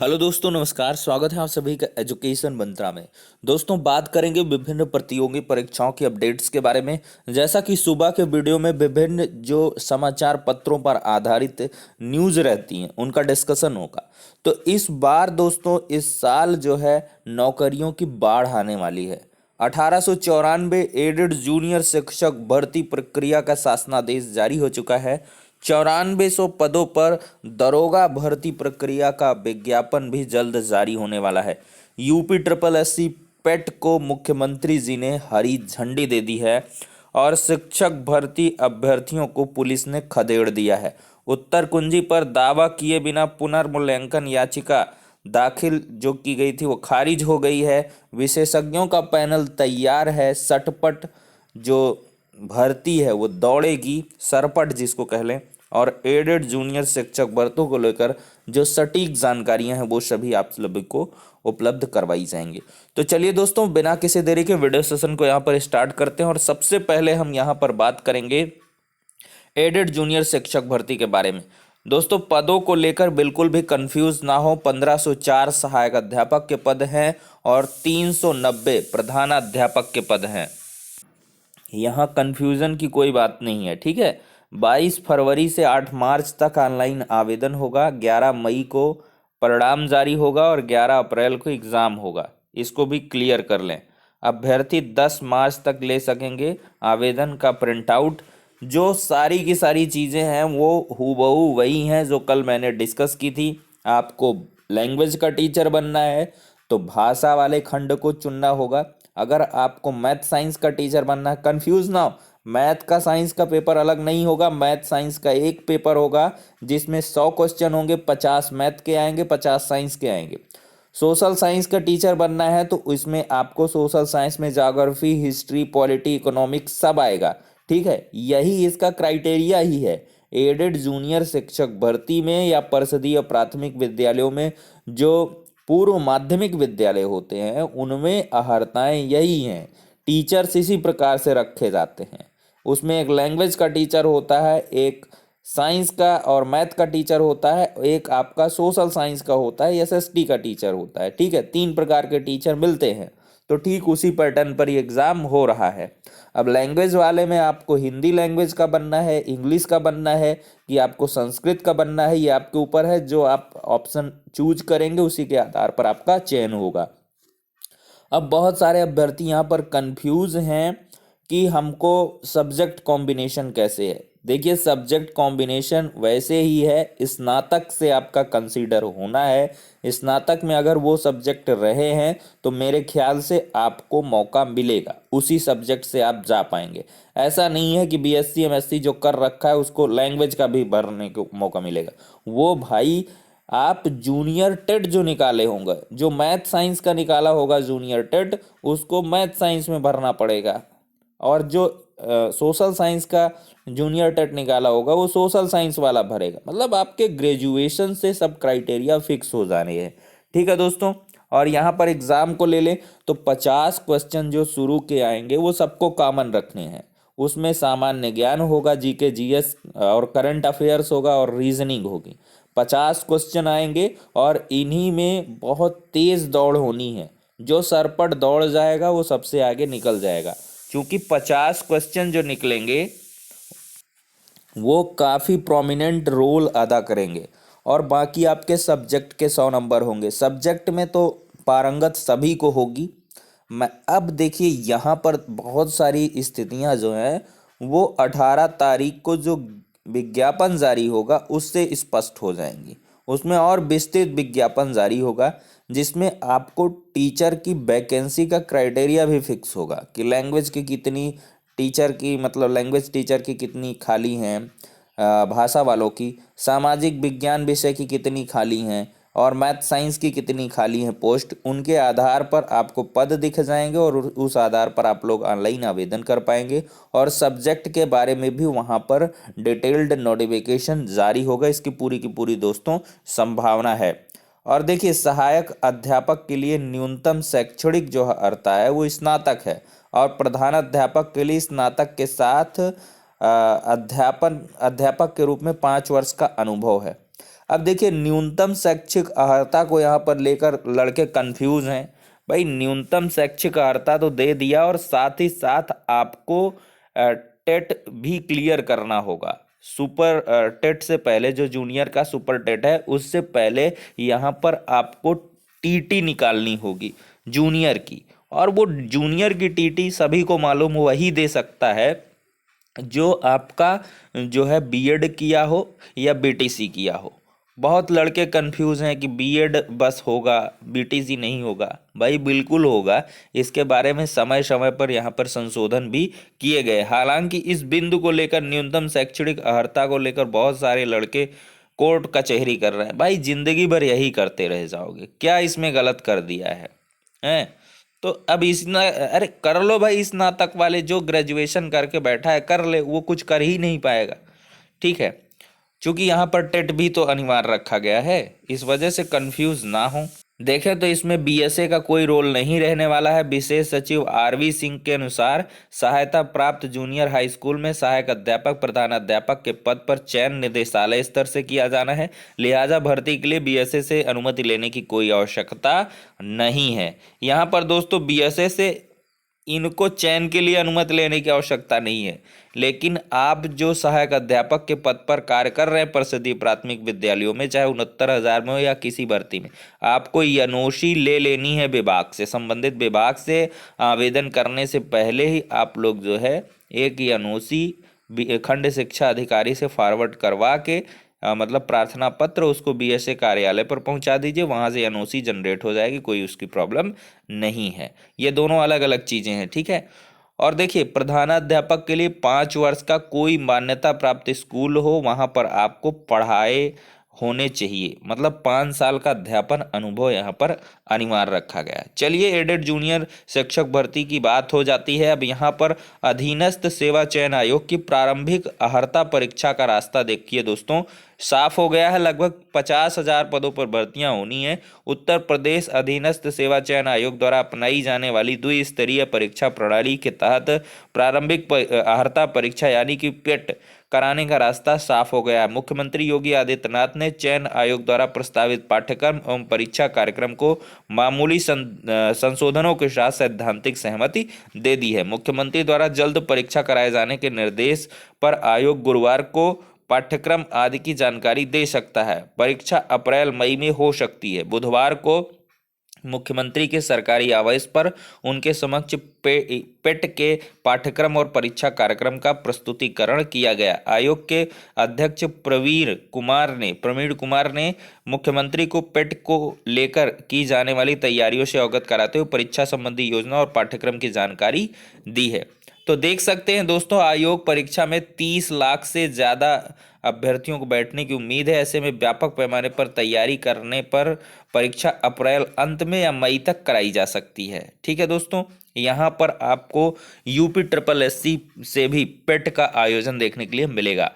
Hello दोस्तों, नमस्कार। स्वागत है आप सभी का एजुकेशन मंत्रा में। दोस्तों, बात करेंगे विभिन्न प्रतियोगी परीक्षाओं की अपडेट्स के बारे में। जैसा कि सुबह के वीडियो में विभिन्न जो समाचार पत्रों पर आधारित न्यूज़ रहती हैं उनका डिस्कशन होगा। तो इस बार दोस्तों, इस साल जो है नौकरियों की बाढ़ आने वाली है। 1894 एडेड जूनियर शिक्षक भर्ती प्रक्रिया का शासनादेश जारी हो चुका है। 9400 पदों पर दरोगा भर्ती प्रक्रिया का विज्ञापन भी जल्द जारी होने वाला है। यूपी ट्रिपल एससी पेट को मुख्यमंत्री जी ने हरी झंडी दे दी है और शिक्षक भर्ती अभ्यर्थियों को पुलिस ने खदेड़ दिया है। उत्तर कुंजी पर दावा किए बिना पुनर्मूल्यांकन याचिका दाखिल जो की गई थी वो खारिज हो गई है। विशेषज्ञों का पैनल तैयार है। सटपट जो भर्ती है वो दौड़ेगी, सरपट जिसको कह लें। और एडेड जूनियर शिक्षक भर्तियों को लेकर जो सटीक जानकारियां हैं वो सभी आप सभी को उपलब्ध करवाई जाएंगी। तो चलिए दोस्तों, बिना किसी देरी के वीडियो सेशन को यहाँ पर स्टार्ट करते हैं। और सबसे पहले हम यहाँ पर बात करेंगे एडेड जूनियर शिक्षक भर्ती के बारे में। दोस्तों, पदों को लेकर बिल्कुल भी कंफ्यूज ना हो। 1504 सहायक अध्यापक के पद हैं और 390 प्रधानाध्यापक के पद हैं। यहाँ कन्फ्यूज़न की कोई बात नहीं है, ठीक है। 22 फरवरी से 8 मार्च तक ऑनलाइन आवेदन होगा। 11 मई को परिणाम जारी होगा और 11 अप्रैल को एग्ज़ाम होगा। इसको भी क्लियर कर लें। अभ्यर्थी 10 मार्च तक ले सकेंगे आवेदन का प्रिंट आउट। जो सारी की सारी चीज़ें हैं वो हूबहू वही हैं जो कल मैंने डिस्कस की थी। आपको लैंग्वेज का टीचर बनना है तो भाषा वाले खंड को चुनना होगा। अगर आपको मैथ साइंस का टीचर बनना है, कंफ्यूज ना हो, मैथ का साइंस का पेपर अलग नहीं होगा। मैथ साइंस का एक पेपर होगा जिसमें 100 क्वेश्चन होंगे। 50 मैथ के आएंगे, 50 साइंस के आएंगे। सोशल साइंस का टीचर बनना है तो इसमें आपको सोशल साइंस में ज्योग्राफी, हिस्ट्री, पॉलिटी, इकोनॉमिक्स सब आएगा, ठीक है। यही इसका क्राइटेरिया ही है। एडेड जूनियर शिक्षक भर्ती में या परिषदीय प्राथमिक विद्यालयों में जो पूर्व माध्यमिक विद्यालय होते हैं उनमें अहर्ताएं यही हैं। टीचर्स इसी प्रकार से रखे जाते हैं। उसमें एक लैंग्वेज का टीचर होता है, एक साइंस का और मैथ का टीचर होता है, एक आपका सोशल साइंस का होता है, एसएसटी का टीचर होता है, ठीक है। 3 प्रकार के टीचर मिलते हैं। तो ठीक उसी पैटर्न पर ये एग्ज़ाम हो रहा है। अब लैंग्वेज वाले में आपको हिंदी लैंग्वेज का बनना है, इंग्लिश का बनना है कि आपको संस्कृत का बनना है, ये आपके ऊपर है। जो आप ऑप्शन चूज करेंगे उसी के आधार पर आपका चयन होगा। अब बहुत सारे अभ्यर्थी यहाँ पर कंफ्यूज हैं कि हमको सब्जेक्ट कॉम्बिनेशन कैसे है। देखिए, सब्जेक्ट कॉम्बिनेशन वैसे ही है, स्नातक से आपका कंसीडर होना है। स्नातक में अगर वो सब्जेक्ट रहे हैं तो मेरे ख्याल से आपको मौका मिलेगा, उसी सब्जेक्ट से आप जा पाएंगे। ऐसा नहीं है कि बीएससी एमएससी जो कर रखा है उसको लैंग्वेज का भी भरने को मौका मिलेगा। वो भाई, आप जूनियर टेट जो निकाले होंगे, जो मैथ साइंस का निकाला होगा जूनियर टेट, उसको मैथ साइंस में भरना पड़ेगा। और जो सोशल साइंस का जूनियर टेट निकाला होगा वो सोशल साइंस वाला भरेगा। मतलब आपके ग्रेजुएशन से सब क्राइटेरिया फिक्स हो जाने हैं, ठीक है दोस्तों। और यहाँ पर एग्जाम को ले लें तो 50 क्वेश्चन जो शुरू के आएंगे वो सबको कॉमन रखने हैं। उसमें सामान्य ज्ञान होगा, जीके जीएस और करंट अफेयर्स होगा और रीजनिंग होगी। 50 क्वेश्चन आएंगे और इन्हीं में बहुत तेज दौड़ होनी है। जो सरपट दौड़ जाएगा वो सबसे आगे निकल जाएगा, क्योंकि 50 क्वेश्चन जो निकलेंगे वो काफ़ी प्रोमिनेंट रोल अदा करेंगे। और बाकी आपके सब्जेक्ट के 100 नंबर होंगे। सब्जेक्ट में तो पारंगत सभी को होगी। मैं अब देखिए, यहाँ पर बहुत सारी स्थितियाँ जो हैं वो 18 तारीख को जो विज्ञापन जारी होगा उससे स्पष्ट हो जाएंगी। उसमें और विस्तृत विज्ञापन जारी होगा जिसमें आपको टीचर की वैकेंसी का क्राइटेरिया भी फिक्स होगा कि लैंग्वेज की कितनी टीचर की, मतलब लैंग्वेज टीचर की कितनी खाली हैं, भाषा वालों की, सामाजिक विज्ञान विषय की कितनी खाली हैं और मैथ साइंस की कितनी खाली हैं पोस्ट। उनके आधार पर आपको पद दिख जाएंगे और उस आधार पर आप लोग ऑनलाइन आवेदन कर पाएंगे। और सब्जेक्ट के बारे में भी वहाँ पर डिटेल्ड नोटिफिकेशन जारी होगा। इसकी पूरी दोस्तों संभावना है। और देखिए, सहायक अध्यापक के लिए न्यूनतम शैक्षणिक जो अर्हता है वो स्नातक है और प्रधान अध्यापक के लिए स्नातक के साथ अध्यापक के रूप में 5 वर्ष का अनुभव है। अब देखिए, न्यूनतम शैक्षिक अर्हता को यहाँ पर लेकर लड़के कंफ्यूज हैं। भाई, न्यूनतम शैक्षिक अर्हता तो दे दिया, और साथ ही साथ आपको टेट भी क्लियर करना होगा। सुपर टेट से पहले, जो जूनियर का सुपर टेट है, उससे पहले यहाँ पर आपको टीटी निकालनी होगी जूनियर की। और वो जूनियर की टीटी सभी को मालूम वही दे सकता है जो आपका जो है बीएड किया हो या बीटीसी किया हो। बहुत लड़के कंफ्यूज हैं कि बीएड बस होगा, बीटीसी नहीं होगा। भाई बिल्कुल होगा, इसके बारे में समय समय पर यहाँ पर संशोधन भी किए गए। हालांकि इस बिंदु को लेकर, न्यूनतम शैक्षणिक अर्हता को लेकर, बहुत सारे लड़के कोर्ट कचहरी कर रहे हैं। भाई जिंदगी भर यही करते रह जाओगे, क्या इसमें गलत कर दिया है हैं? तो अब अरे कर लो भाई, स्नातक वाले जो ग्रेजुएशन करके बैठा है कर ले, वो कुछ कर ही नहीं पाएगा। ठीक है, क्योंकि यहाँ पर टेट भी तो अनिवार्य रखा गया है, इस वजह से कंफ्यूज ना हो। देखें तो इसमें बीएसए का कोई रोल नहीं रहने वाला है। विशेष सचिव आरवी सिंह के अनुसार सहायता प्राप्त जूनियर हाई स्कूल में सहायक अध्यापक, प्रधानाध्यापक के पद पर चयन निदेशालय स्तर से किया जाना है। लिहाजा भर्ती के लिए बीएसए से अनुमति लेने की कोई आवश्यकता नहीं है। यहाँ पर दोस्तों बीएसए से इनको चयन के लिए अनुमति लेने की आवश्यकता नहीं है। लेकिन आप जो सहायक अध्यापक के पद पर कार्य कर रहे हैं परिषदीय प्राथमिक विद्यालयों में, चाहे 69,000 में हो या किसी भर्ती में, आपको एनओसी ले लेनी है विभाग से। संबंधित विभाग से आवेदन करने से पहले ही आप लोग जो है एक एनओसी खंड शिक्षा अधिकारी से फॉरवर्ड करवा के मतलब प्रार्थना पत्र उसको बीएसए कार्यालय पर पहुंचा दीजिए। वहां से एनओसी जनरेट हो जाएगी, कोई उसकी प्रॉब्लम नहीं है। ये दोनों अलग अलग चीजें हैं, ठीक है। और देखिए, प्रधानाध्यापक के लिए 5 वर्ष का कोई मान्यता प्राप्त स्कूल हो, वहां पर आपको पढ़ाए होने चाहिए। मतलब 5 साल का अध्यापन अनुभव यहाँ पर अनिवार्य रखा गया है। चलिए, एडेड जूनियर शिक्षक भर्ती की बात हो जाती है। अब यहाँ पर अधीनस्थ सेवा चयन आयोग की प्रारंभिक अर्हता परीक्षा का रास्ता देखिए दोस्तों, साफ हो गया है। लगभग 50,000 पदों पर भर्तियां होनी है। उत्तर प्रदेश अधीनस्थ सेवा चयन आयोग द्वारा अपनाई जाने वाली द्विस्तरीय परीक्षा प्रणाली के तहत प्रारंभिक अर्हता परीक्षा यानी कि पेट कराने का रास्ता साफ हो गया है। मुख्यमंत्री योगी आदित्यनाथ ने चयन आयोग द्वारा प्रस्तावित पाठ्यक्रम एवं परीक्षा कार्यक्रम को मामूली संशोधनों के साथ सैद्धांतिक सहमति दे दी है। मुख्यमंत्री द्वारा जल्द परीक्षा कराए जाने के निर्देश पर आयोग गुरुवार को पाठ्यक्रम आदि की जानकारी दे सकता है। परीक्षा अप्रैल मई में हो सकती है। बुधवार को मुख्यमंत्री के सरकारी आवास पर उनके समक्ष पेट के पाठ्यक्रम और परीक्षा कार्यक्रम का प्रस्तुतिकरण किया गया। आयोग के अध्यक्ष प्रवीण कुमार ने मुख्यमंत्री को पेट को लेकर की जाने वाली तैयारियों से अवगत कराते हुए परीक्षा संबंधी योजना और पाठ्यक्रम की जानकारी दी है। तो देख सकते हैं दोस्तों, आयोग परीक्षा में 30 लाख से ज़्यादा अभ्यर्थियों को बैठने की उम्मीद है। ऐसे में व्यापक पैमाने पर तैयारी करने पर परीक्षा अप्रैल अंत में या मई तक कराई जा सकती है। ठीक है दोस्तों, यहाँ पर आपको यूपी ट्रिपल एससी से भी पेट का आयोजन देखने के लिए मिलेगा।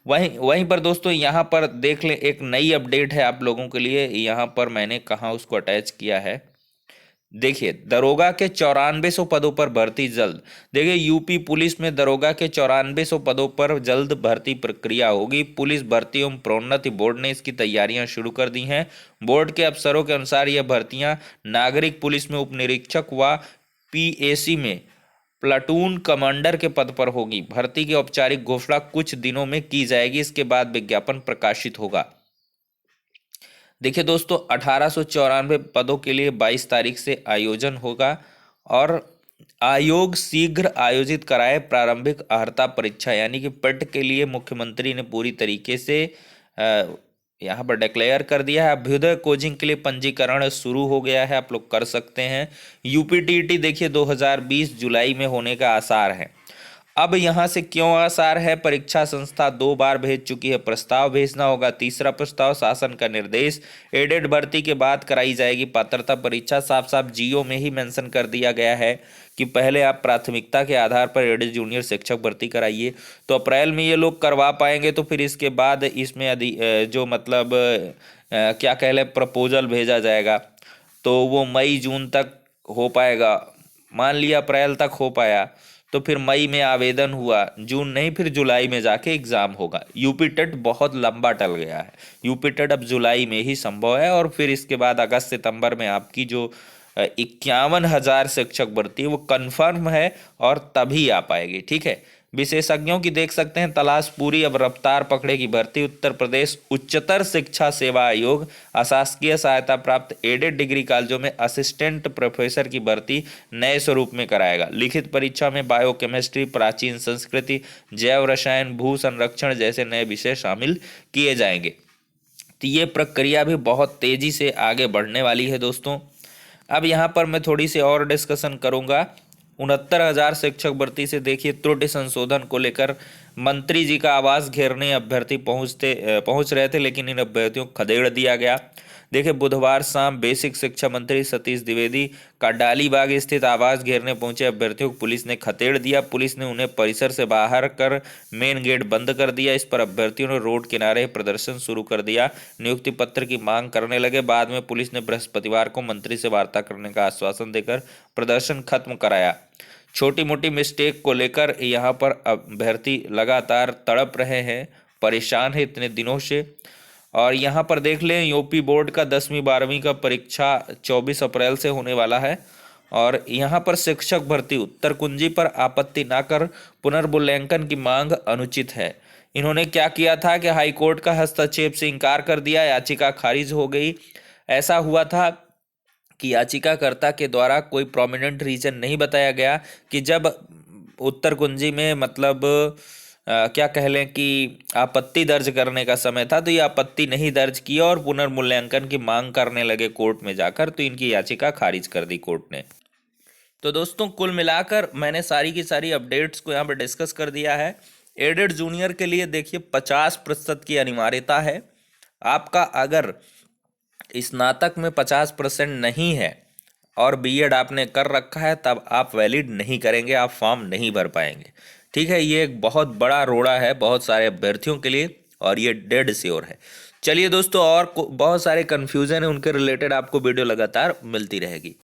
वहीं पर दोस्तों यहाँ पर देख लें, एक नई अपडेट है आप लोगों के लिए। यहाँ पर मैंने कहाँ उसको अटैच किया है, देखिए, दरोगा के 9400 पदों पर भर्ती जल्द। देखिए, यूपी पुलिस में दरोगा के 9400 पदों पर जल्द भर्ती प्रक्रिया होगी। पुलिस भर्ती एवं प्रोन्नति बोर्ड ने इसकी तैयारियां शुरू कर दी हैं। बोर्ड के अफसरों के अनुसार यह भर्तियां नागरिक पुलिस में उप निरीक्षक व पीएसी में प्लाटून कमांडर के पद पर होगी। भर्ती की औपचारिक घोषणा कुछ दिनों में की जाएगी। इसके बाद विज्ञापन प्रकाशित होगा। देखिए दोस्तों, 1894 पदों के लिए 22 तारीख से आयोजन होगा और आयोग शीघ्र आयोजित कराए प्रारंभिक अर्हता परीक्षा यानी कि पेट के लिए मुख्यमंत्री ने पूरी तरीके से यहाँ पर डिक्लेयर कर दिया है। अभ्युदय कोचिंग के लिए पंजीकरण शुरू हो गया है, आप लोग कर सकते हैं। यूपीटीईटी देखिए 2020 जुलाई में होने का आसार है। अब यहाँ से क्यों आसार है, परीक्षा संस्था 2 बार भेज चुकी है, प्रस्ताव भेजना होगा। तीसरा प्रस्ताव शासन का निर्देश, एडेड भर्ती के बाद कराई जाएगी पात्रता परीक्षा। साफ साफ जीओ में ही मेंशन कर दिया गया है कि पहले आप प्राथमिकता के आधार पर एडेड जूनियर शिक्षक भर्ती कराइए। तो अप्रैल में ये लोग करवा पाएंगे, तो फिर इसके बाद इसमें जो मतलब क्या कह लें प्रपोजल भेजा जाएगा, तो वो मई जून तक हो पाएगा। मान लिया अप्रैल तक हो पाया तो फिर मई में आवेदन हुआ, जून नहीं फिर जुलाई में जाके एग्जाम होगा। यूपी टेट बहुत लंबा टल गया है, यूपी टेट अब जुलाई में ही संभव है, और फिर इसके बाद अगस्त सितंबर में आपकी जो 51,000 शिक्षक भर्ती है वो कंफर्म है और तभी आ पाएगी। ठीक है, विशेषज्ञों की देख सकते हैं तलाश पूरी, अब रफ्तार पकड़ेगी भर्ती। उत्तर प्रदेश उच्चतर शिक्षा सेवा आयोग अशासकीय सहायता प्राप्त एडेड डिग्री कॉलेजों में असिस्टेंट प्रोफेसर की भर्ती नए स्वरूप में कराएगा। लिखित परीक्षा में बायोकेमिस्ट्री, प्राचीन संस्कृति, जैव रसायन, भू संरक्षण जैसे नए विषय शामिल किए जाएंगे। तो ये प्रक्रिया भी बहुत तेजी से आगे बढ़ने वाली है दोस्तों। अब यहाँ पर मैं थोड़ी सी और डिस्कशन करूँगा। 69,000 शिक्षक भर्ती से देखिए त्रुटि संशोधन को लेकर मंत्री जी का आवास घेरने अभ्यर्थी पहुंच रहे थे, लेकिन इन अभ्यर्थियों को खदेड़ दिया गया। देखिए बुधवार शाम बेसिक शिक्षा मंत्री सतीश द्विवेदी का डालीबाग स्थित आवास घेरने पहुंचे अभ्यर्थियों को पुलिस ने खदेड़ दिया। पुलिस ने उन्हें परिसर से बाहर कर मेन गेट बंद कर दिया। इस पर अभ्यर्थियों ने रोड किनारे प्रदर्शन शुरू कर दिया, नियुक्ति पत्र की मांग करने लगे। बाद में पुलिस ने बृहस्पतिवार को मंत्री से वार्ता करने का आश्वासन देकर प्रदर्शन खत्म कराया। छोटी मोटी मिस्टेक को लेकर यहाँ पर अभ्यर्थी लगातार तड़प रहे हैं, परेशान है इतने दिनों से। और यहाँ पर देख लें यूपी बोर्ड का 10वीं 12वीं का परीक्षा 24 अप्रैल से होने वाला है। और यहाँ पर शिक्षक भर्ती उत्तर कुंजी पर आपत्ति ना कर पुनर्मूल्यांकन की मांग अनुचित है। इन्होंने क्या किया था कि हाईकोर्ट का हस्तक्षेप से इनकार कर दिया, याचिका खारिज हो गई। ऐसा हुआ था कि याचिकाकर्ता के द्वारा कोई प्रोमिनेंट रीजन नहीं बताया गया कि जब उत्तर कुंजी में मतलब क्या कह लें कि आपत्ति दर्ज करने का समय था, तो ये आपत्ति नहीं दर्ज की और पुनर्मूल्यांकन की मांग करने लगे कोर्ट में जाकर, तो इनकी याचिका खारिज कर दी कोर्ट ने। तो दोस्तों कुल मिलाकर मैंने सारी की सारी अपडेट्स को यहाँ पर डिस्कस कर दिया है। एडेड जूनियर के लिए देखिए 50% की अनिवार्यता है। आपका अगर स्नातक में 50% नहीं है और बीएड आपने कर रखा है, तब आप वैलिड नहीं करेंगे, आप फॉर्म नहीं भर पाएंगे। ठीक है, ये एक बहुत बड़ा रोड़ा है बहुत सारे अभ्यर्थियों के लिए और ये डेड श्योर है। चलिए दोस्तों, और बहुत सारे कन्फ्यूजन है, उनके रिलेटेड आपको वीडियो लगातार मिलती रहेगी।